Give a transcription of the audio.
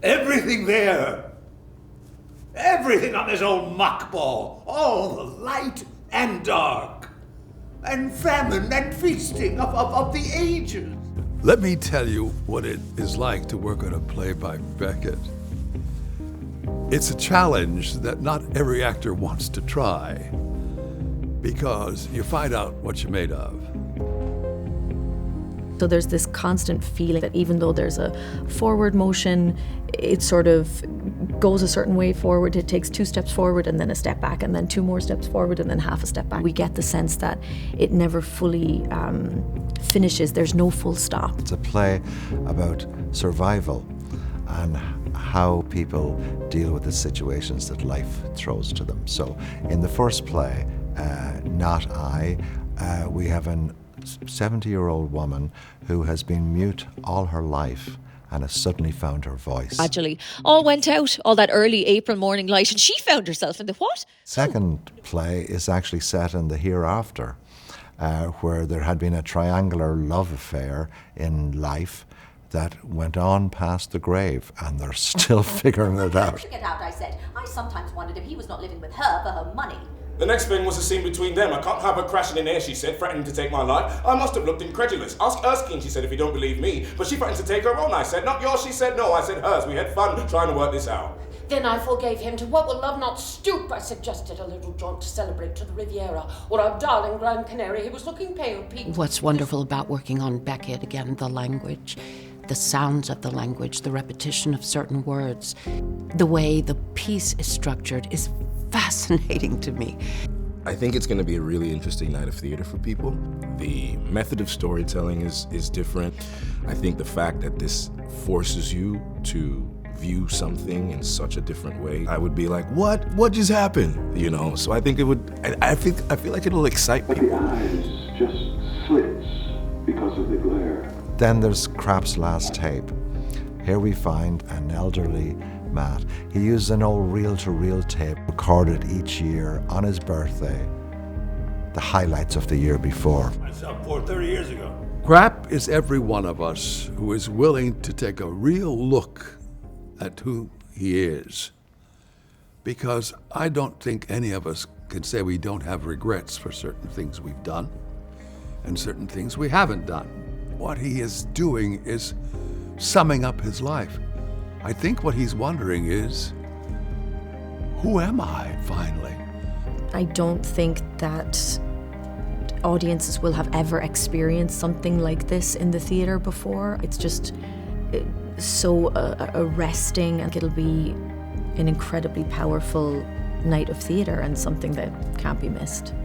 Everything there. Everything on this old muckball. All the light and dark. And famine and feasting of the ages. Let me tell you what it is like to work on a play by Beckett. It's a challenge that not every actor wants to try, because you find out what you're made of. So there's this constant feeling that even though there's a forward motion, it sort of goes a certain way forward. It takes 2 steps forward and then a step back, and then 2 more steps forward and then half a step back. We get the sense that it never fully finishes. There's no full stop. It's a play about survival and how people deal with the situations that life throws to them. So in the first play, Not I, we have an 70-year-old woman who has been mute all her life and has suddenly found her voice. Gradually, all went out, all that early April morning light, and she found herself in the what? Second play is actually set in the hereafter, where there had been a triangular love affair in life that went on past the grave, and they're still figuring it out. Get out, I said. I sometimes wondered if he was not living with her for her money. The next thing was a scene between them. I can't have her crashing in here, she said, threatening to take my life. I must have looked incredulous. Ask Erskine, she said, if you don't believe me. But she threatened to take her own. I said, not yours, she said. No, I said hers. We had fun trying to work this out. Then I forgave him. To what will love not stoop? I suggested a little jaunt to celebrate to the Riviera, or our darling Gran Canaria. He was looking pale, Pete. What's wonderful about working on Beckett, again, the language, the sounds of the language, the repetition of certain words, the way the piece is structured is fascinating to me. I think it's going to be a really interesting night of theater for people. The method of storytelling is different. I think the fact that this forces you to view something in such a different way, I would be like, what just happened? You know, so I think it would, I feel like it'll excite people. The eyes just slits because of the glare. Then there's KRAPP'S last tape. Here we find an elderly Matt. He used an old reel-to-reel tape recorded each year on his birthday, the highlights of the year before. Myself 30 years ago. KRAPP is every one of us who is willing to take a real look at who he is. Because I don't think any of us can say we don't have regrets for certain things we've done and certain things we haven't done. What he is doing is summing up his life. I think what he's wondering is, who am I, finally? I don't think that audiences will have ever experienced something like this in the theatre before. It's just so arresting, and it'll be an incredibly powerful night of theatre and something that can't be missed.